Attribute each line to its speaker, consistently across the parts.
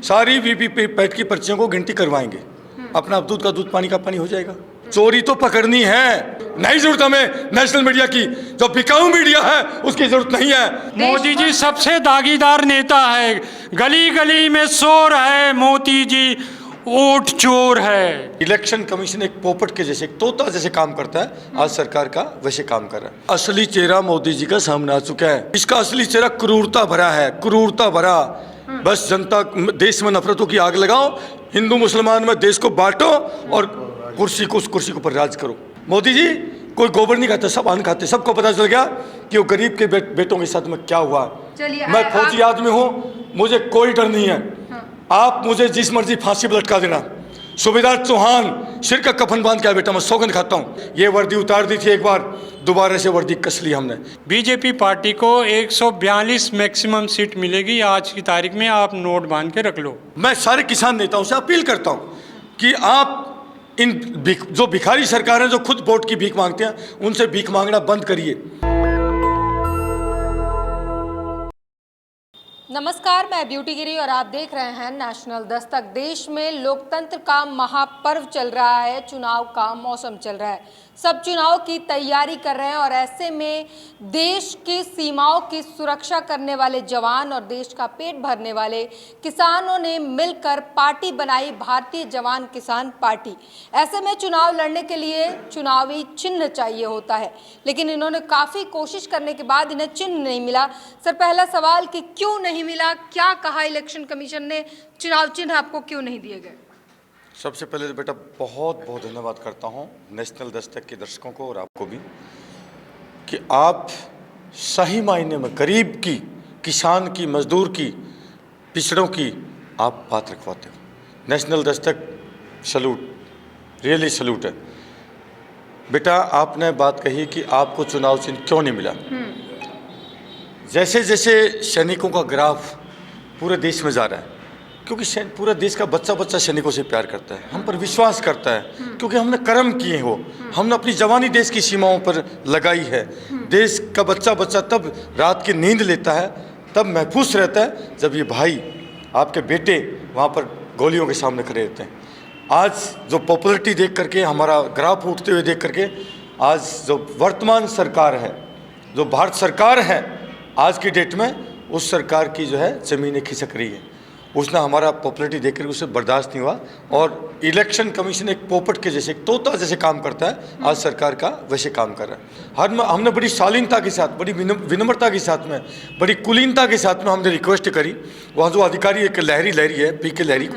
Speaker 1: सारी वीवीपैट की पर्चियों को गिनती करवाएंगे। अपना दूध का दूध, पानी का पानी हो जाएगा। चोरी तो पकड़नी है, नहीं जरूरत हमें नेशनल मीडिया की। जो बिकाऊ मीडिया है उसकी जरूरत नहीं है।
Speaker 2: मोदी जी सबसे दागीदार नेता है, गली गली में शोर है, मोदी जी वोट चोर है।
Speaker 1: इलेक्शन कमीशन एक पोपट के जैसे, एक तोता जैसे काम करता है, आज सरकार का वैसे काम कर रहा है। असली चेहरा मोदी जी का सामने आ चुका है। इसका असली चेहरा क्रूरता भरा है, क्रूरता भरा। बस जनता, देश में नफरतों की आग लगाओ, हिंदू मुसलमान में देश को बांटो और कुर्सी को ऊपर राज करो। मोदी जी कोई गोबर नहीं खाते, सब अन्न खाते। सबको पता चल गया कि वो गरीब के बेटों के साथ में क्या हुआ। मैं फौजी आदमी हूँ, मुझे कोई डर नहीं है। आप मुझे जिस मर्जी फांसी पर लटका देना। सूबेदार चौहान सिर का कफन बांध के बेटा, मैं सौगंध खाता हूँ। ये वर्दी उतार दी थी एक बार, दोबारा से वर्दी कस ली हमने।
Speaker 2: बीजेपी पार्टी को 142 मैक्सिमम सीट मिलेगी आज की तारीख में, आप नोट बांध के रख लो।
Speaker 1: मैं सारे किसान नेताओं से अपील करता हूँ कि आप इन जो भिखारी सरकार है, जो खुद वोट की भीख मांगते हैं, उनसे भीख मांगना बंद करिए।
Speaker 3: नमस्कार, मैं ब्यूटी गिरी और आप देख रहे हैं नेशनल दस्तक। देश में लोकतंत्र का महापर्व चल रहा है, चुनाव का मौसम चल रहा है, सब चुनाव की तैयारी कर रहे हैं और ऐसे में देश की सीमाओं की सुरक्षा करने वाले जवान और देश का पेट भरने वाले किसानों ने मिलकर पार्टी बनाई, भारतीय जवान किसान पार्टी। ऐसे में चुनाव लड़ने के लिए चुनावी चिन्ह चाहिए होता है, लेकिन इन्होंने काफ़ी कोशिश करने के बाद इन्हें चिन्ह नहीं मिला। सर, पहला सवाल कि क्यों नहीं मिला, क्या कहा इलेक्शन कमीशन ने, चुनाव चिन्ह आपको क्यों नहीं दिए गए?
Speaker 1: सबसे पहले तो बेटा बहुत बहुत धन्यवाद करता हूँ नेशनल दस्तक के दर्शकों को और आपको भी, कि आप सही मायने में गरीब की, किसान की, मजदूर की, पिछड़ों की आप बात रखवाते हो। National Dastak salute, really salute है बेटा। आपने बात कही कि आपको चुनाव चिन्ह क्यों नहीं मिला। जैसे जैसे सैनिकों का ग्राफ पूरे देश में जा रहा है, क्योंकि पूरा देश का बच्चा बच्चा सैनिकों से प्यार करता है, हम पर विश्वास करता है, क्योंकि हमने कर्म किए हो, हमने अपनी जवानी देश की सीमाओं पर लगाई है। देश का बच्चा बच्चा तब रात की नींद लेता है, तब महफूज रहता है, जब ये भाई आपके बेटे वहाँ पर गोलियों के सामने खड़े रहते हैं। आज जो पॉपुलरिटी देख करके, हमारा ग्राफ उठते हुए देख करके, आज जो वर्तमान सरकार है, जो भारत सरकार है आज की डेट में, उस सरकार की जो है ज़मीनें खिसक रही है। उसने हमारा पॉपुलरिटी देख कर उसे बर्दाश्त नहीं हुआ और इलेक्शन कमीशन एक पोपट के जैसे, एक तोता जैसे काम करता है, आज सरकार का वैसे काम कर रहा है। हमने बड़ी शालीनता के साथ, बड़ी विनम्रता के साथ में, बड़ी कुलीनता के साथ में हमने रिक्वेस्ट करी। वहाँ जो अधिकारी एक लहरी है, पीके लहरी,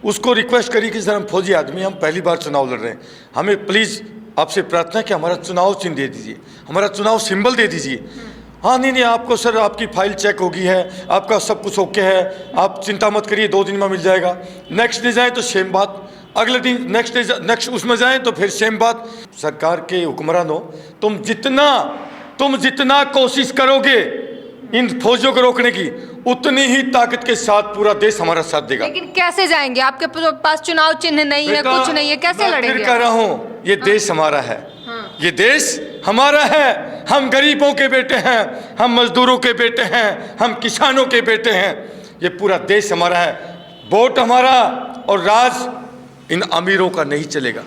Speaker 1: उसको रिक्वेस्ट करी कि सर हम फौजी आदमी, हम पहली बार चुनाव लड़ रहे हैं, हमें प्लीज़ आपसे प्रार्थना है कि हमारा चुनाव चिन्ह दे दीजिए, हमारा चुनाव सिंबल दे दीजिए। हाँ नहीं, आपको सर आपकी फाइल चेक होगी है, आपका सब कुछ ओके है, आप चिंता मत करिए, 2 दिन में मिल जाएगा। नेक्स्ट डे जाएँ तो सेम बात, अगले दिन नेक्स्ट उसमें जाएँ तो फिर सेम बात। सरकार के हुक्मरानों, तुम जितना कोशिश करोगे इन फौजियों को रोकने की, उतनी ही ताकत के साथ पूरा देश हमारा साथ देगा।
Speaker 3: लेकिन कैसे जाएंगे? आपके पास चुनाव चिन्ह नहीं है, कुछ नहीं है, कैसे लड़ेंगे?
Speaker 1: फिर कह रहा हूँ, ये देश हमारा है, ये देश हमारा है। हम गरीबों के बेटे हैं, हम मजदूरों के बेटे हैं, हम किसानों के बेटे हैं। ये पूरा देश हमारा है। वोट हमारा और राज इन अमीरों का नहीं चलेगा।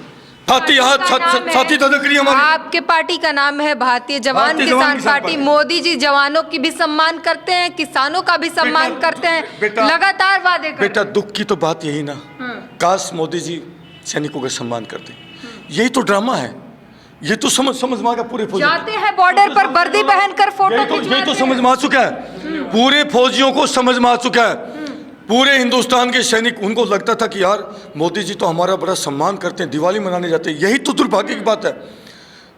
Speaker 1: साथी हमारी,
Speaker 3: आपके पार्टी का नाम है भारतीय जवान किसान पार्टी। मोदी जी जवानों की भी सम्मान करते हैं, किसानों का भी सम्मान करते हैं, लगातार वादे करते हैं।
Speaker 1: बेटा दुख की तो बात यही ना, काश मोदी जी सैनिकों का सम्मान करते। यही तो ड्रामा है, ये तो समझ में आ गया। पूरे फौजी
Speaker 3: जाते हैं बॉर्डर पर वर्दी पहनकर फोटो
Speaker 1: यही तो समझ में आ चुका है, पूरे फौजियों को समझ में आ चुका है। पूरे हिंदुस्तान के सैनिक, उनको लगता था कि यार मोदी जी तो हमारा बड़ा सम्मान करते हैं, दिवाली मनाने जाते हैं। यही तो दुर्भाग्य की बात है।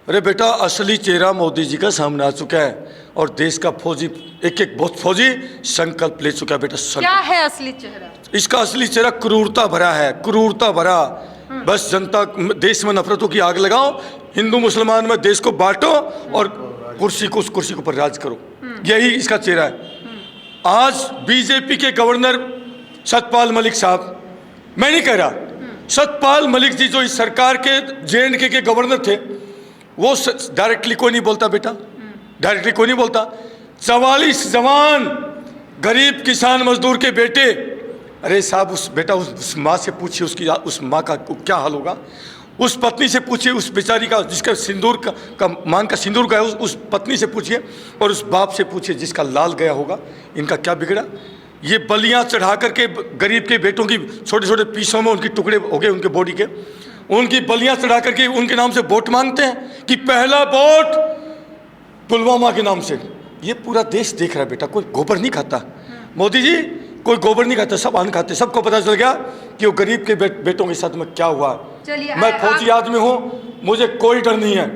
Speaker 1: अरे बेटा असली चेहरा मोदी जी का सामने आ चुका है और देश का फौजी, एक बहुत फौजी संकल्प ले चुका है। बेटा
Speaker 3: क्या है असली चेहरा?
Speaker 1: इसका असली चेहरा क्रूरता भरा है, क्रूरता भरा। बस जनता, देश में नफरतों की आग लगाओ, हिंदू मुसलमान में देश को बांटो और कुर्सी को ऊपर राज करो। यही इसका चेहरा है। आज बीजेपी के गवर्नर सतपाल मलिक साहब, मैं नहीं कह रहा, सतपाल मलिक जी जो इस सरकार के JNK के गवर्नर थे, वो डायरेक्टली कोई नहीं बोलता बेटा, डायरेक्टली कोई नहीं बोलता। 44 जवान, गरीब किसान मजदूर के बेटे अरे साहब उस बेटा उस माँ से पूछिए, उसकी उस माँ का क्या हाल होगा। उस पत्नी से पूछिए, उस बेचारी का जिसका सिंदूर का मांग का सिंदूर गया, उस पत्नी से पूछिए, और उस बाप से पूछिए जिसका लाल गया होगा। इनका क्या बिगड़ा। ये बलियां चढ़ा करके गरीब के बेटों की छोटे छोटे पीसों में उनके टुकड़े हो गए, उनके बॉडी के, उनकी बलियां चढ़ा करके उनके नाम से वोट मांगते हैं कि पहला वोट पुलवामा के नाम से। ये पूरा देश देख रहा है बेटा, कोई गोबर नहीं खाता। मोदी जी कोई गोबर नहीं खाता, सब अन्न खाते। सबको पता चल गया कि वो गरीब के बेटों के साथ में क्या हुआ। मैं फौजी आदमी हूँ, मुझे कोई डर नहीं है।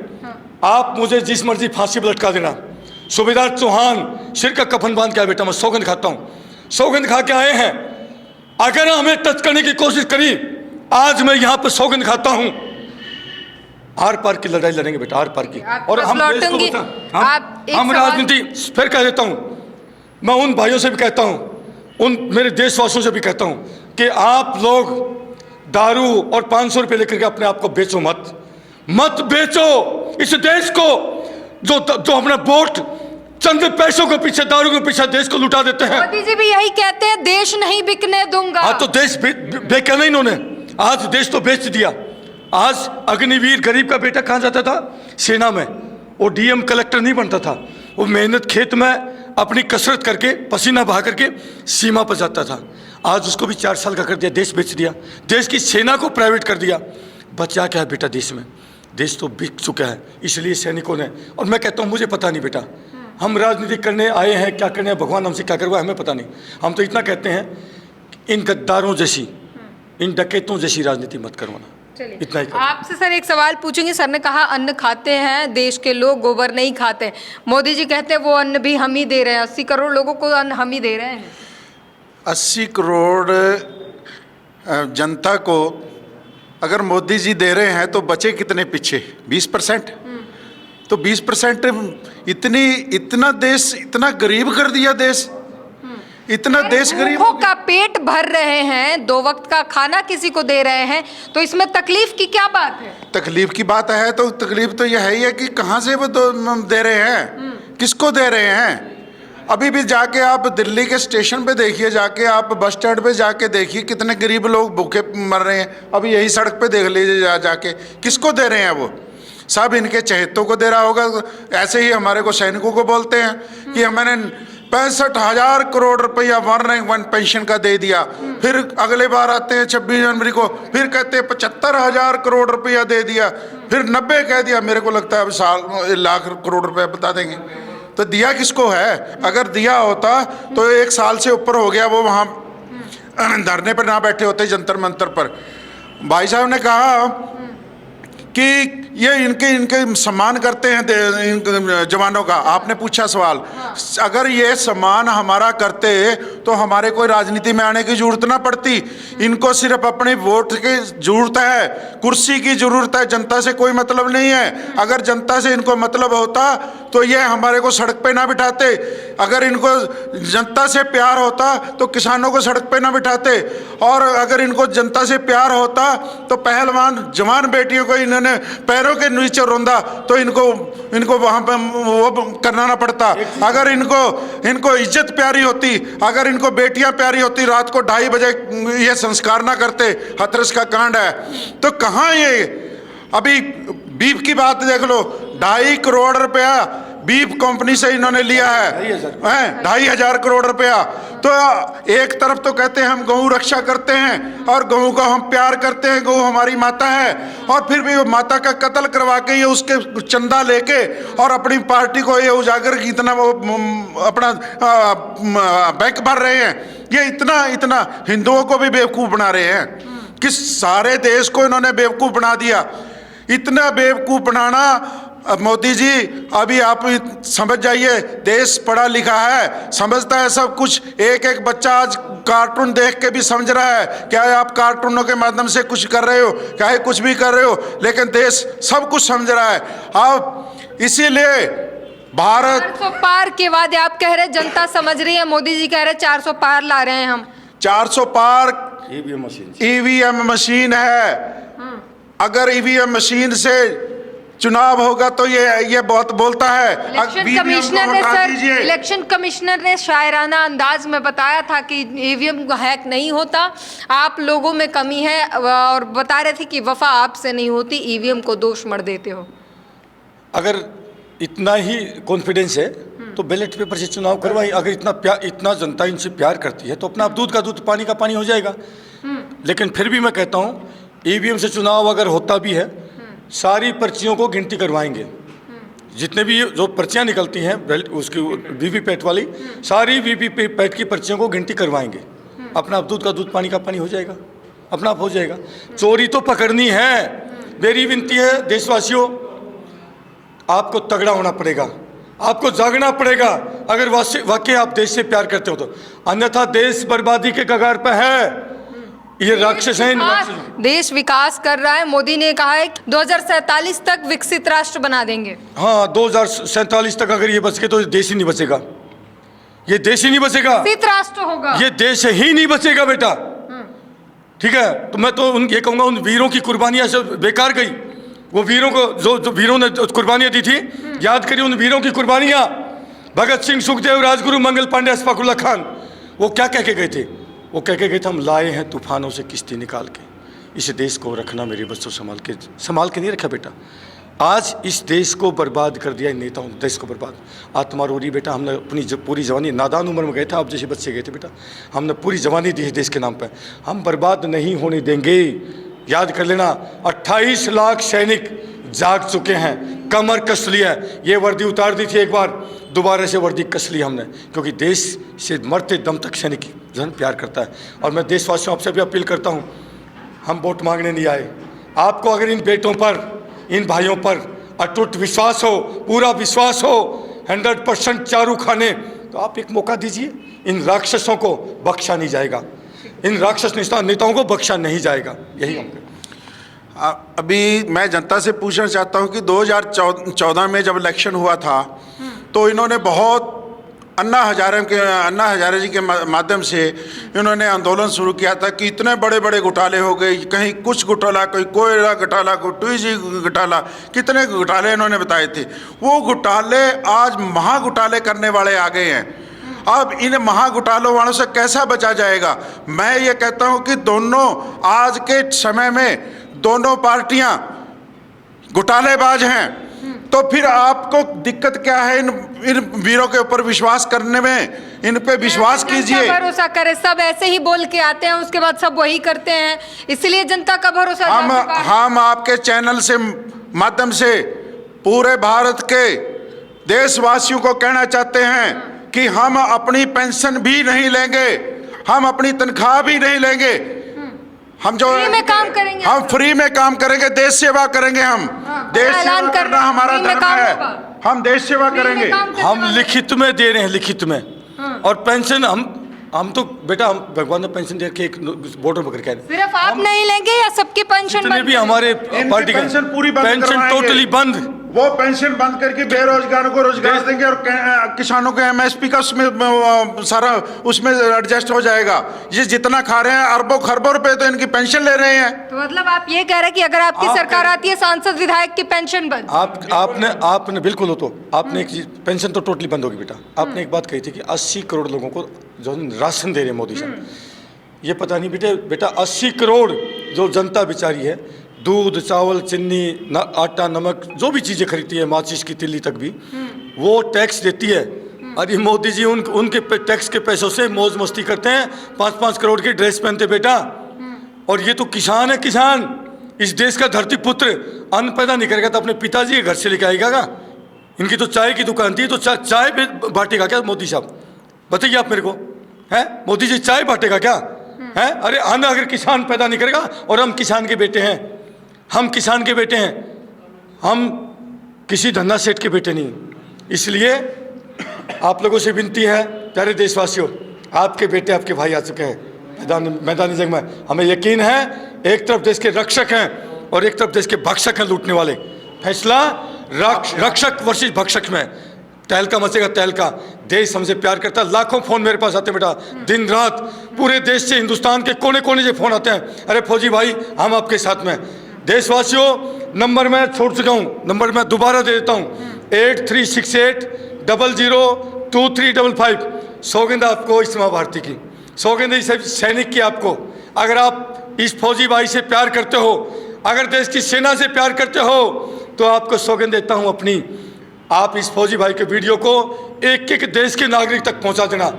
Speaker 1: आप मुझे जिस मर्जी फांसी पर लटका देना। सूबेदार चौहान सिर का कफन बांध के आए बेटा, मैं सौगंध खाता हूँ, सौगंध खा के आए हैं। अगर हमें टच करने की कोशिश करी, आज मैं यहाँ पर सौगंध खाता हूँ, आर पार की लड़ाई लड़ेंगे बेटा, आर पार की। और हम राजनीति फिर कह देता हूँ, मैं उन भाइयों से भी कहता हूँ, उन मेरे देशवासियों से भी कहता हूँ कि आप लोग दारू और 500 रुपये लेकर के अपने आप को बेचो मत बेचो इस देश को। जो अपना वोट चंद पैसों के पीछे, दारू के पीछे देश को लुटा देते हैं।
Speaker 3: मोदी जी भी यही कहते हैं, देश नहीं बिकने दूंगा।
Speaker 1: हाँ, तो देश बेचा नहीं इन्होंने, आज देश तो बेच दिया। आज अग्निवीर गरीब का बेटा कहाँ जाता था? सेना में। वो डीएम कलेक्टर नहीं बनता था, वो मेहनत खेत में अपनी कसरत करके पसीना बहा करके सीमा पर जाता था। आज उसको भी 4 साल का कर दिया, देश बेच दिया, देश की सेना को प्राइवेट कर दिया। बचा क्या है बेटा देश में? देश तो बिक चुका है। इसलिए सैनिकों ने, और मैं कहता हूँ मुझे पता नहीं बेटा, हम राजनीति करने आए हैं, क्या करने हैं, भगवान हमसे क्या करवाए हमें पता नहीं। हम तो इतना कहते हैं, इन गद्दारों जैसी, इन डकैतों जैसी राजनीति मत करवाना। इतना ही।
Speaker 3: आपसे सर एक सवाल पूछेंगे। सर ने कहा अन्न खाते हैं देश के लोग, गोबर नहीं खाते। मोदी जी कहते हैं वो अन्न भी हम ही दे रहे हैं, 80 करोड़ लोगों को अन्न हम ही दे रहे हैं।
Speaker 4: 80 करोड़ जनता को अगर मोदी जी दे रहे हैं तो बचे कितने पीछे? 20%। तो 20% इतना देश इतना गरीब कर दिया देश, इतना देश गरीब
Speaker 3: का पेट भर रहे हैं, 2 वक्त का खाना किसी को दे रहे हैं, तो इसमें तकलीफ की क्या बात है?
Speaker 4: तकलीफ की बात है तो तकलीफ तो यह है कि कहाँ से वो दे रहे हैं, किसको दे रहे हैं। अभी भी जाके आप दिल्ली के स्टेशन पे देखिए, जाके आप बस स्टैंड पे जाके देखिए कितने गरीब लोग भूखे मर रहे हैं। अभी यही सड़क पे देख लीजिए जाके, किसको दे रहे हैं वो? सब इनके चहेतों को दे रहा होगा। ऐसे ही हमारे को सैनिकों को बोलते हैं कि मैंने 65,000 करोड़ रुपया वन पेंशन का दे दिया। फिर अगले बार आते हैं 26 जनवरी को, फिर कहते हैं 75,000 करोड़ रुपया दे दिया, फिर 90 कह दिया। मेरे को लगता है अब 1 लाख करोड़ रुपया बता देंगे। तो दिया किसको है? अगर दिया होता तो 1 साल से ऊपर हो गया वो वहाँ धरने पर ना बैठे होते जंतर मंतर पर। भाई साहब ने कहा कि ये इनके सम्मान करते हैं जवानों का। आपने पूछा सवाल, अगर ये सम्मान हमारा करते तो हमारे कोई राजनीति में आने की जरूरत ना पड़ती। इनको सिर्फ अपने वोट की जरूरत है, कुर्सी की जरूरत है, जनता से कोई मतलब नहीं है। अगर जनता से इनको मतलब होता तो ये हमारे को सड़क पे ना बिठाते। अगर इनको जनता से प्यार होता तो किसानों को सड़क पे ना बिठाते। और अगर इनको जनता से प्यार होता तो पहलवान जवान बेटियों को इन्होंने पैरों के नीचे रोंदा तो इनको वहाँ पर वो करना ना पड़ता। अगर इनको इज्जत प्यारी होती, अगर इनको बेटियां प्यारी होती, रात को 2:30 बजे ये संस्कार ना करते। हाथरस का कांड है तो कहाँ ये? अभी बीफ की बात देख लो, 2.5 करोड़ रुपया बीफ कंपनी से इन्होंने लिया है, 2,500 करोड़ रुपया। तो एक तरफ तो कहते हैं हम गौ रक्षा करते हैं और गऊ को हम प्यार करते हैं, गऊ हमारी माता है, और फिर भी माता का कत्ल करवा के ये उसके चंदा लेके और अपनी पार्टी को ये उजागर की इतना वो अपना बैंक भर रहे हैं। ये इतना हिंदुओं को भी बेवकूफ़ बना रहे हैं कि सारे देश को इन्होंने बेवकूफ़ बना दिया। इतना बेवकूफ़ बनाना मोदी जी, अभी आप समझ जाइए, देश पढ़ा लिखा है, समझता है सब कुछ। एक बच्चा आज कार्टून देख के भी समझ रहा है, क्या आप कार्टूनों के माध्यम से कुछ कर रहे हो, चाहे कुछ भी कर रहे हो, लेकिन देश सब कुछ समझ रहा है। अब इसीलिए भारत
Speaker 3: 400 पार के वादे आप कह रहे जनता समझ रही है, मोदी जी कह रहे 400 पार ला रहे हैं हम।
Speaker 4: 400 पार
Speaker 1: ईवीएम
Speaker 4: मशीन है। अगर ईवीएम मशीन से चुनाव होगा तो ये बहुत बोलता है।
Speaker 3: इलेक्शन
Speaker 4: BBM को
Speaker 3: कमिश्नर ने
Speaker 4: हटा
Speaker 3: सर
Speaker 4: दीजिए।
Speaker 3: इलेक्शन कमिश्नर ने शायराना अंदाज में बताया था कि ईवीएम हैक नहीं होता, आप लोगों में कमी है, और बता रहे थे कि वफा आपसे नहीं होती, ईवीएम को दोष मर देते हो।
Speaker 1: अगर इतना ही कॉन्फिडेंस है तो बैलेट पेपर से चुनाव करवाइए। अगर इतना जनता इनसे प्यार करती है तो अपना आप दूध का दूध पानी का पानी हो जाएगा। लेकिन फिर भी मैं कहता हूँ ईवीएम से चुनाव अगर होता भी है, सारी पर्चियों को गिनती करवाएंगे। जितने भी जो पर्चियाँ निकलती हैं उसकी वीवीपैट वाली, सारी वीवीपैट की पर्चियों को गिनती करवाएंगे। अपना आप दूध का दूध पानी का पानी हो जाएगा, अपना आप हो जाएगा। चोरी तो पकड़नी है। मेरी विनती है देशवासियों, आपको तगड़ा होना पड़ेगा, आपको जागना पड़ेगा अगर वाकई आप देश से प्यार करते हो तो, अन्यथा देश बर्बादी के कगार पर है। ये राक्षस हैं।
Speaker 3: देश विकास कर रहा है। मोदी ने कहा है 2047 तक विकसित राष्ट्र बना देंगे।
Speaker 1: हाँ, 2047 तक अगर ये बच गए तो देश ही नहीं बचेगा, ये देश ही नहीं बचेगा,
Speaker 3: विकसित राष्ट्र होगा,
Speaker 1: ये देश ही नहीं बचेगा बेटा। ठीक है, तो मैं तो ये कहूँगा उन वीरों की कुर्बानियाँ सब बेकार गई। वो वीरों को जो वीरों ने कुर्बानियाँ दी थी, याद करिए उन वीरों की कुर्बानियाँ। भगत सिंह, सुखदेव, राजगुरु, मंगल पांडे, अशफाकुल्ला खान, वो क्या कह के गए थे? वो कह के गए थे हम लाए हैं तूफानों से किश्ती निकाल के, इस देश को रखना मेरे बच्चों, संभाल के नहीं रखा बेटा। आज इस देश को बर्बाद कर दिया इन नेताओं ने, देश को बर्बाद। आत्मा रो रही बेटा, हमने अपनी पूरी जवानी, नादान उम्र में गए थे, आप जैसे बच्चे गए थे बेटा, हमने पूरी जवानी दी है देश के नाम पर। हम बर्बाद नहीं होने देंगे। याद कर लेना, 28 लाख सैनिक जाग चुके हैं, कमर कस लिया है। ये वर्दी उतार दी थी एक बार, दोबारा से वर्दी कस ली हमने, क्योंकि देश से मरते दम तक सैनिक जन प्यार करता है। और मैं देशवासियों आपसे भी अपील करता हूँ, हम वोट मांगने नहीं आए। आपको अगर इन बेटों पर, इन भाइयों पर अटूट विश्वास हो, पूरा विश्वास हो, 100% चारू खाने, तो आप एक मौका दीजिए। इन राक्षसों को बख्शा नहीं जाएगा, इन राक्षस नेताओं को बख्शा नहीं जाएगा। यही हम
Speaker 4: अभी मैं जनता से पूछना चाहता हूं कि 2014 में जब इलेक्शन हुआ था तो इन्होंने बहुत अन्ना हजारे जी के माध्यम से इन्होंने आंदोलन शुरू किया था कि इतने बड़े बड़े घोटाले हो गए, कहीं कुछ घोटाला, कोई कोयला घोटाला, कोई टूजी घोटाला, कितने घोटाले इन्होंने बताए थे। वो घोटाले आज महा घोटाले करने वाले आ गए हैं। अब इन महा घोटालों वालों से कैसा बचा जाएगा? मैं ये कहता हूं कि दोनों आज के समय में दोनों पार्टियां घोटालेबाज हैं, तो फिर आपको दिक्कत क्या है इन वीरों के ऊपर विश्वास करने में? इन पे विश्वास कीजिए।
Speaker 3: भरोसा करे, सब ऐसे ही बोल के आते हैं, उसके बाद सब वही करते हैं, इसलिए जनता का भरोसा
Speaker 4: हम आपके चैनल से माध्यम से पूरे भारत के देशवासियों को कहना चाहते हैं कि हम अपनी पेंशन भी नहीं लेंगे, हम अपनी तनख्वाह भी नहीं लेंगे, हम जो
Speaker 3: फ्री में काम करेंगे,
Speaker 4: हम फ्री में काम करेंगे, देश सेवा करेंगे। हम देश सेवा करना हमारा धर्म है, हम देश सेवा करेंगे।
Speaker 1: हम लिखित में दे रहे हैं, लिखित में। और पेंशन हम तो बेटा, हम भगवान ने पेंशन दे के एक बॉर्डर पकड़ के,
Speaker 3: सिर्फ आप नहीं लेंगे या सबकी पेंशन
Speaker 1: जितने भी हमारे पार्टी का
Speaker 4: पेंशन पूरी बंद
Speaker 1: पेंशन
Speaker 4: करवाएंगे।
Speaker 1: टोटली बंद।
Speaker 4: वो पेंशन बंद करके बेरोजगारों को रोजगार देंगे और किसानों के एमएसपी का उसमें सारा उसमें एडजस्ट हो जाएगा। ये जितना खा रहे हैं अरबों खरबों रुपए तो इनकी पेंशन ले रहे हैं।
Speaker 3: तो मतलब आप ये कह रहे हैं कि अगर आपकी सरकार आती है, सांसद विधायक की पेंशन बंद?
Speaker 1: आपने बिल्कुल हो, तो आपने एक चीज, पेंशन तो टोटली बंद होगी बेटा। आपने एक बात कही थी कि 80 करोड़ लोगों को जो राशन दे रहे हैं मोदी साहब, ये पता नहीं बेटा 80 करोड़ जो जनता बेचारी है, दूध, चावल, चीनी, आटा, नमक, जो भी चीज़ें खरीदती है, माचिस की तिल्ली तक भी, वो टैक्स देती है। अरे मोदी जी उनके टैक्स के पैसों से मौज मस्ती करते हैं, 5-5 करोड़ की ड्रेस पहनते बेटा। और ये तो किसान है, किसान, इस देश का धरती पुत्र। अन्न पैदा नहीं करेगा तो अपने पिताजी के घर से लेके आएगा क्या? इनकी तो चाय की दुकान थी, तो चाय बांटेगा क्या मोदी साहब? बताइए आप मेरे को, है मोदी जी चाय बांटेगा क्या? है, अरे अन्न अगर किसान पैदा नहीं करेगा, और हम किसान के बेटे हैं, हम किसान के बेटे हैं, हम किसी धन्ना सेठ के बेटे नहीं। इसलिए आप लोगों से विनती है, प्यारे देशवासियों, आपके बेटे, आपके भाई आ चुके हैं मैदानी जंग में। हमें यकीन है एक तरफ देश के रक्षक हैं और एक तरफ देश के भक्षक हैं, लूटने वाले। फैसला रक्षक वर्सेस भक्षक में तहलका मचेगा, तहलका। देश हमसे प्यार करता है। लाखों फोन मेरे पास आते हैं बेटा, दिन रात, पूरे देश से, हिंदुस्तान के कोने कोने से फोन आते हैं। अरे फौजी भाई, हम आपके साथ में। देशवासियों, नंबर मैं छोड़ चुका हूँ, नंबर मैं दोबारा दे देता हूँ, 8368002355। सौगंध आपको इस माँ भारती की, सौगंध इस सैनिक की आपको। अगर आप इस फौजी भाई से प्यार करते हो, अगर देश की सेना से प्यार करते हो, तो आपको सौगंध देता हूँ अपनी, आप इस फौजी भाई के वीडियो को एक एक देश के नागरिक तक पहुंचा देना,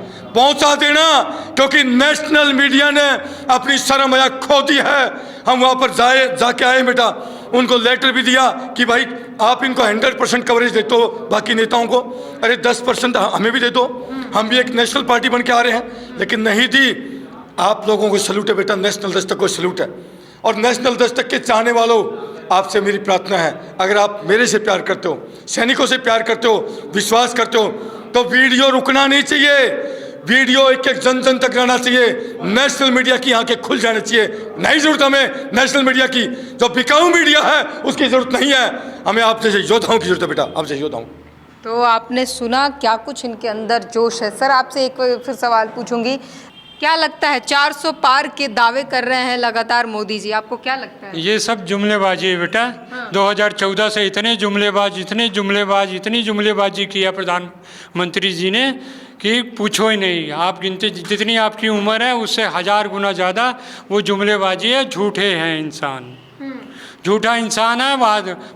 Speaker 1: क्योंकि नेशनल मीडिया ने अपनी शर्म हया खो दी है। हम वहाँ पर जाके आए बेटा, उनको लेटर भी दिया कि भाई आप इनको 100% कवरेज दे दो, बाकी नेताओं को अरे 10% हमें भी दे दो, हम भी एक नेशनल पार्टी बन के आ रहे हैं, लेकिन नहीं दी। आप लोगों को सल्यूट है बेटा, नेशनल दस्तक को सल्यूट है। और नेशनल दस्तक के चाहने वालों, आपसे मेरी प्रार्थना है, अगर आप मेरे से प्यार करते हो, सैनिकों से प्यार करते हो, विश्वास करते हो, तो वीडियो रुकना नहीं चाहिए, वीडियो एक एक जन जन तक रहना चाहिए। नेशनल मीडिया की आंखें खुल जानी चाहिए। नहीं जरूरत हमें नेशनल मीडिया की, जो बिकाऊ मीडिया है उसकी जरूरत नहीं है, हमें आप जैसे योद्धाओं की जरूरत है बेटा, आप जैसे योद्धाओं।
Speaker 3: तो आपने सुना क्या कुछ इनके अंदर जोश है। सर आपसे एक फिर सवाल पूछूंगी, क्या लगता है 400 पार के दावे कर रहे हैं लगातार मोदी जी, आपको क्या लगता है?
Speaker 2: ये सब जुमलेबाजी है बेटा। 2014 से इतनी जुमलेबाजी किया प्रधानमंत्री जी ने कि पूछो ही नहीं। आप गिनते जितनी आपकी उम्र है उससे 1000 गुना ज़्यादा वो जुमलेबाजी है। झूठे हैं इंसान, झूठा इंसान है,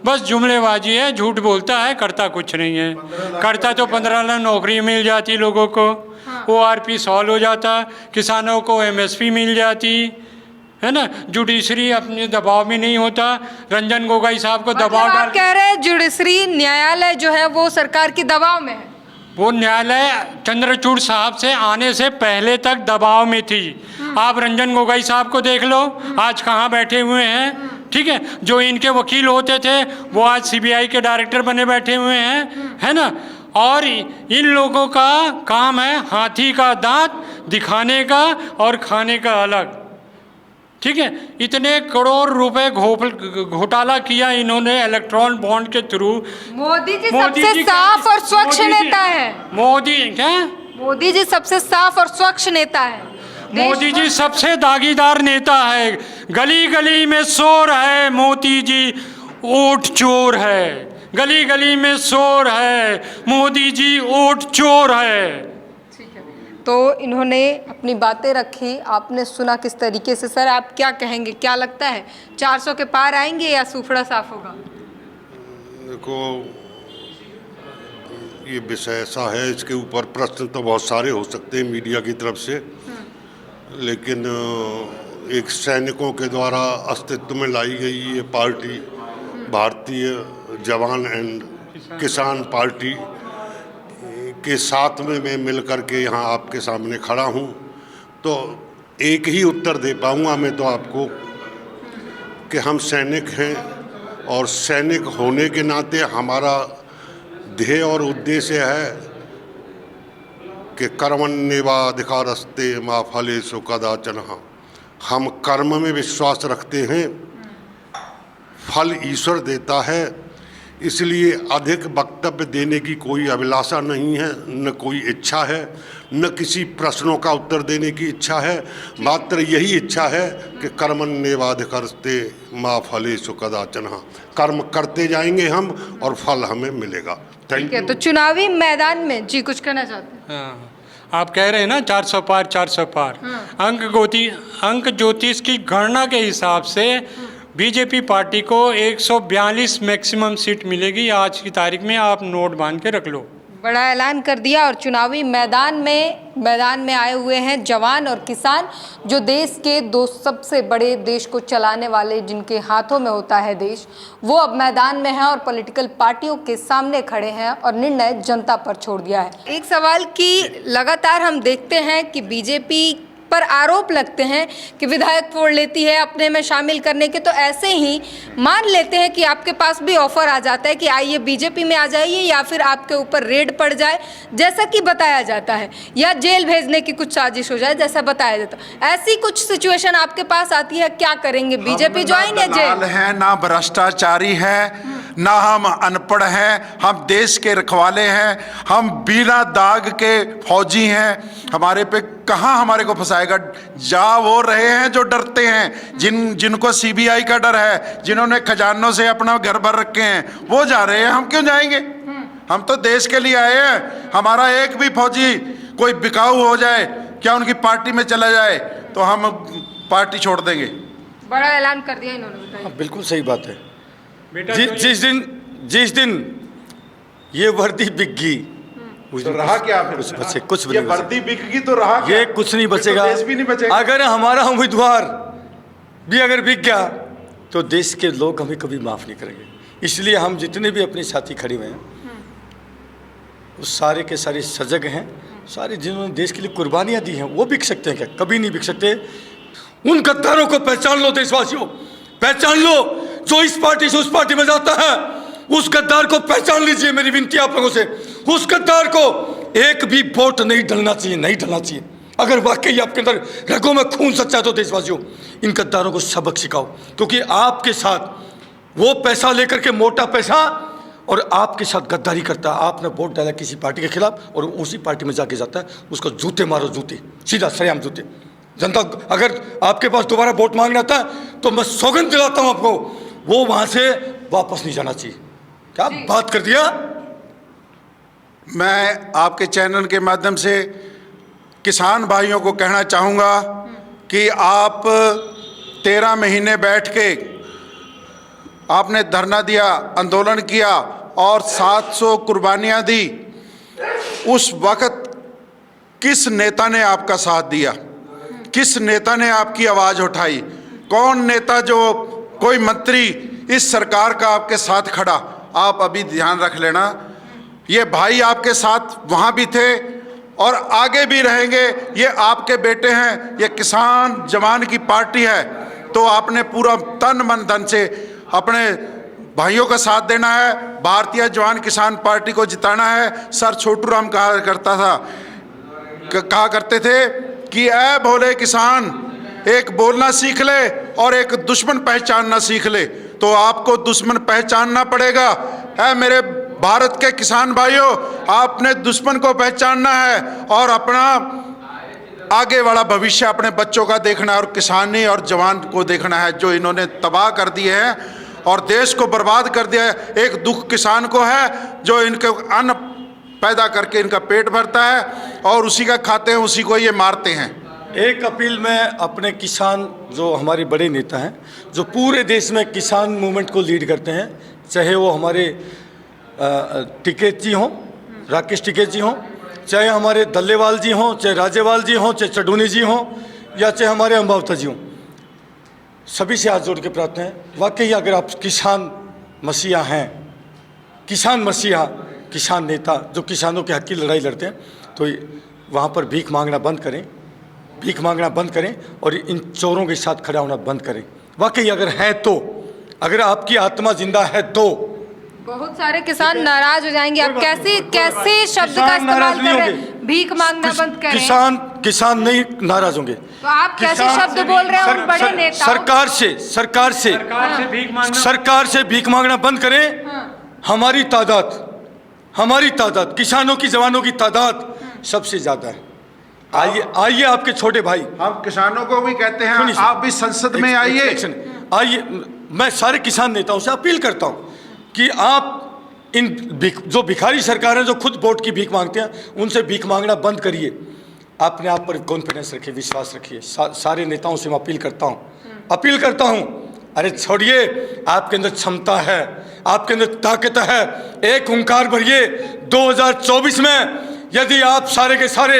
Speaker 2: बस जुमलेबाजी है, झूठ बोलता है, करता कुछ नहीं है। करता तो 15 लाख नौकरी मिल जाती लोगों को, ORP सॉल्व हो जाता, किसानों को MSP मिल जाती है ना, जुडिशरी अपने दबाव में नहीं होता। रंजन गोगोई साहब को दबाव डाल,
Speaker 3: आप कह रहे हैं जुडिशरी न्यायालय जो है वो सरकार के दबाव में है?
Speaker 2: वो न्यायालय चंद्रचूड़ साहब से आने से पहले तक दबाव में थी। आप रंजन गोगोई साहब को देख लो, आज कहाँ बैठे हुए हैं, ठीक है। जो इनके वकील होते थे वो आज CBI के डायरेक्टर बने बैठे हुए हैं, है ना। और इन लोगों का काम है हाथी का दांत दिखाने का और खाने का अलग, ठीक है। इतने करोड़ रुपए घोटाला किया इन्होंने इलेक्ट्रॉन बॉन्ड के थ्रू।
Speaker 3: मोदी जी सबसे साफ और स्वच्छ नेता है। मोदी जी सबसे साफ और स्वच्छ नेता है।
Speaker 2: मोदी जी सबसे दागीदार नेता है। गली गली में शोर है, मोदी जी वोट चोर है। गली गली में शोर है, मोदी जी वोट चोर है।
Speaker 3: तो इन्होंने अपनी बातें रखी, आपने सुना किस तरीके से। सर आप क्या कहेंगे, क्या लगता है 400 के पार आएंगे या सूफड़ा साफ होगा?
Speaker 5: देखो, ये विषय ऐसा है, इसके ऊपर प्रश्न तो बहुत सारे हो सकते हैं मीडिया की तरफ से, लेकिन एक सैनिकों के द्वारा अस्तित्व में लाई गई ये पार्टी, भारतीय जवान एंड किसान पार्टी के साथ में मैं मिल कर के यहाँ आपके सामने खड़ा हूँ, तो एक ही उत्तर दे पाऊँगा मैं तो आपको कि हम सैनिक हैं, और सैनिक होने के नाते हमारा ध्येय और उद्देश्य है कि कर्मण्येवाधिकारस्ते मा फलेषु कदाचन। हम कर्म में विश्वास रखते हैं, फल ईश्वर देता है, इसलिए अधिक वक्तव्य देने की कोई अभिलाषा नहीं है, न कोई इच्छा है, न किसी प्रश्नों का उत्तर देने की इच्छा है। मात्र यही इच्छा है कि कर्मण्येवाधिकारस्ते मा फलेषु कदाचन। कर्म करते जाएंगे हम और फल हमें मिलेगा। Thank you.
Speaker 3: तो चुनावी मैदान में जी कुछ कहना चाहते हैं?
Speaker 2: हाँ, आप कह रहे हैं ना 400 पार 400 पार। अंक ज्योतिष की गणना के हिसाब से बीजेपी पार्टी को 142 मैक्सिमम सीट मिलेगी आज की तारीख में। आप नोट बांध के रख लो।
Speaker 3: बड़ा ऐलान कर दिया। और चुनावी मैदान में आए हुए हैं जवान और किसान, जो देश के दो सबसे बड़े देश को चलाने वाले, जिनके हाथों में होता है देश, वो अब मैदान में हैं और पॉलिटिकल पार्टियों के सामने खड़े हैं और निर्णय जनता पर छोड़ दिया है। एक सवाल कि लगातार हम देखते हैं कि बीजेपी पर आरोप लगते हैं कि विधायक वोट लेती है अपने में शामिल करने के, तो ऐसे ही मान लेते हैं कि आपके पास भी ऑफर आ जाता है कि आइए बीजेपी में आ जाइए, या फिर आपके ऊपर रेड पड़ जाए जैसा कि बताया जाता है, या जेल भेजने की कुछ साजिश हो जाए जैसा बताया जाता है। ऐसी कुछ सिचुएशन आपके पास आती है, क्या करेंगे? बीजेपी ज्वाइन या जेल?
Speaker 4: है ना भ्रष्टाचारी है, ना हम अनपढ़ हैं, हम देश के रखवाले हैं, हम बिना दाग के फौजी हैं। हमारे पे कहाँ हमारे को फंसाएगा? जा वो रहे हैं जो डरते हैं, जिनको सीबीआई का डर है, जिन्होंने खजानों से अपना घर भर रखे हैं, वो जा रहे हैं। हम क्यों जाएंगे? हम तो देश के लिए आए हैं। हमारा एक भी फौजी कोई बिकाऊ हो जाए, क्या उनकी पार्टी में चला जाए, तो हम पार्टी छोड़ देंगे।
Speaker 3: बड़ा ऐलान कर दिया इन्होंने, बताइए।
Speaker 1: हाँ, बिल्कुल सही बात है।
Speaker 2: बेटा
Speaker 1: जिस दिन ये वर्दी बिक गई, उस
Speaker 4: तो
Speaker 1: दिन
Speaker 4: रहा क्या फिर?
Speaker 1: कुछ भी
Speaker 4: ये
Speaker 1: नहीं
Speaker 4: वर्दी बिकगी तो रहा क्या?
Speaker 1: ये कुछ नहीं
Speaker 4: फिर तो
Speaker 1: बचेगा।
Speaker 4: देश भी नहीं बचेगा।
Speaker 1: अगर हमारा उम्मीदवार भी अगर बिक गया तो देश के लोग हमें कभी माफ़ नहीं करेंगे। इसलिए हम जितने भी अपने साथी खड़े हुए हैं वो सारे के सारे सजग हैं। सारे जिन्होंने देश के लिए कुर्बानियां दी हैं वो बिक सकते हैं क्या? कभी नहीं बिक सकते। उन गद्दारों को पहचान लो देशवासियों, पहचान लो। जो इस पार्टी से उस पार्टी में जाता है उस गद्दार को पहचान लीजिए। मेरी विनती आप लोगों से, उस गद्दार को एक भी वोट नहीं डलना चाहिए, नहीं डलना चाहिए। अगर वाकई आपके अंदर रगों में खून सच्चा है तो देशवासियों इन गद्दारों को सबक सिखाओ, क्योंकि आपके साथ वो पैसा लेकर के, मोटा पैसा, और आपके साथ गद्दारी करता है। आपने वोट डाला किसी पार्टी के खिलाफ और उसी पार्टी में जाके जाता है, उसको जूते मारो, जूते सीधा सरेआम जूते। जनता अगर आपके पास दोबारा वोट मांगना आता है तो मैं सौगंध दिलाता हूं आपको, वो वहां से वापस नहीं जाना चाहिए। क्या बात कर दिया।
Speaker 4: मैं आपके चैनल के माध्यम से किसान भाइयों को कहना चाहूँगा कि आप 13 महीने बैठ के आपने धरना दिया, आंदोलन किया और 700 कुर्बानियाँ दी। उस वक्त किस नेता ने आपका साथ दिया? किस नेता ने आपकी आवाज़ उठाई? कौन नेता, जो कोई मंत्री इस सरकार का आपके साथ खड़ा? आप अभी ध्यान रख लेना, ये भाई आपके साथ वहाँ भी थे और आगे भी रहेंगे। ये आपके बेटे हैं, ये किसान जवान की पार्टी है, तो आपने पूरा तन मन धन से अपने भाइयों का साथ देना है। भारतीय जवान किसान पार्टी को जिताना है। सर छोटू राम कहा करते थे कि ऐ भोले किसान, एक बोलना सीख ले और एक दुश्मन पहचानना सीख ले। तो आपको दुश्मन पहचानना पड़ेगा। ऐ मेरे भारत के किसान भाइयों, आपने दुश्मन को पहचानना है और अपना आगे वाला भविष्य अपने बच्चों का देखना है और किसानी और जवान को देखना है, जो इन्होंने तबाह कर दिए हैं और देश को बर्बाद कर दिया है। एक दुख किसान को है जो इनके अन्न पैदा करके इनका पेट भरता है और उसी का खाते हैं, उसी को ये मारते हैं।
Speaker 1: एक अपील में अपने किसान, जो हमारे बड़े नेता हैं, जो पूरे देश में किसान मूवमेंट को लीड करते हैं, चाहे वो हमारे टिकैत जी हों, राकेश टिकैत जी हों, चाहे हमारे दल्लेवाल जी हों, चाहे राजेवाल जी हों, चाहे चडूनी जी हों, या चाहे हमारे अम्बावता जी हों, सभी से हाथ जोड़ के प्रार्थना है, वाकई अगर आप किसान मसीहा हैं, किसान मसीहा, किसान नेता जो किसानों के हक की लड़ाई लड़ते हैं, तो वहाँ पर भीख मांगना बंद करें, भीख मांगना बंद करें और इन चोरों के साथ खड़ा होना बंद करें। वाकई अगर है तो, अगर आपकी आत्मा जिंदा है तो।
Speaker 3: बहुत सारे किसान नाराज हो जाएंगे। आप कैसे शब्द का इस्तेमाल कर रहे हैं? भीख मांगना बंद करें।
Speaker 1: किसान नहीं नाराज होंगे।
Speaker 3: तो आप कैसे शब्द बोल रहे हैं उन बड़े नेताओं?
Speaker 1: सरकार से भीख मांगना बंद करें। हमारी तादाद किसानों की, जवानों की तादाद सबसे ज्यादा है। आइए आपके छोटे भाई,
Speaker 4: हम किसानों को भी कहते हैं, आप भी संसद में आइए।
Speaker 1: मैं सारे किसान नेताओं से अपील करता हूं कि आप इन जो भिखारी सरकार हैं, जो खुद वोट की भीख मांगते हैं, उनसे भीख मांगना बंद करिए। अपने आप पर कॉन्फिडेंस रखिए, विश्वास रखिए। सारे नेताओं से मैं अपील करता हूं। अरे छोड़िए, आपके अंदर क्षमता है, आपके अंदर ताकत है। एक हुंकार भरिए। 2024 में यदि आप सारे के सारे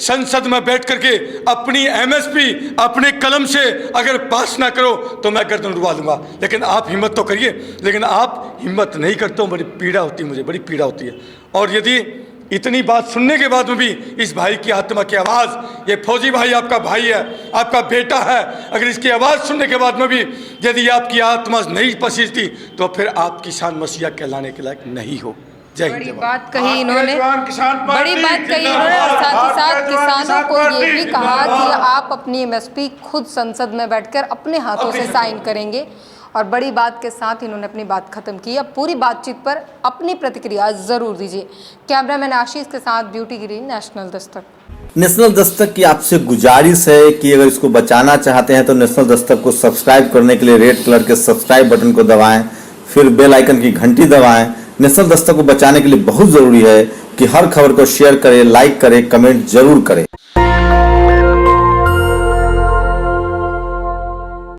Speaker 1: संसद में बैठ करके अपनी एमएसपी अपने कलम से अगर पास ना करो तो मैं गर्दन उड़वा लूँगा। लेकिन आप हिम्मत तो करिए। लेकिन आप हिम्मत नहीं करते हो, बड़ी पीड़ा होती है, मुझे बड़ी पीड़ा होती है। और यदि इतनी बात सुनने के बाद में भी इस भाई की आत्मा की आवाज़, ये फौजी भाई आपका भाई है, आपका बेटा है, अगर इसकी आवाज़ सुनने के बाद में भी यदि आपकी आत्मा नहीं पसीजती तो फिर आप किसान मसीहा कहलाने के लायक नहीं हो।
Speaker 3: बड़ी बात कही इन्होंने, बड़ी बात कही इन्होंने। और साथ ही साथ किसानों को ये भी कहा कि आप अपनी एमएसपी खुद संसद में बैठकर अपने हाथों से साइन करेंगे और बड़ी बात के साथ इन्होंने अपनी बात खत्म की। अब पूरी बातचीत पर अपनी प्रतिक्रिया जरूर दीजिए। कैमरामैन आशीष के साथ ब्यूटी गिरी, नेशनल दस्तक।
Speaker 6: नेशनल दस्तक की आपसे गुजारिश है कि अगर इसको बचाना चाहते हैं तो नेशनल दस्तक को सब्सक्राइब करने के लिए रेड कलर के सब्सक्राइब बटन को दबाएं, फिर बेल आइकन की घंटी दबाएं। नेशनल दस्तक को बचाने के लिए बहुत जरूरी है कि हर खबर को शेयर करें, लाइक करें, कमेंट जरूर करें।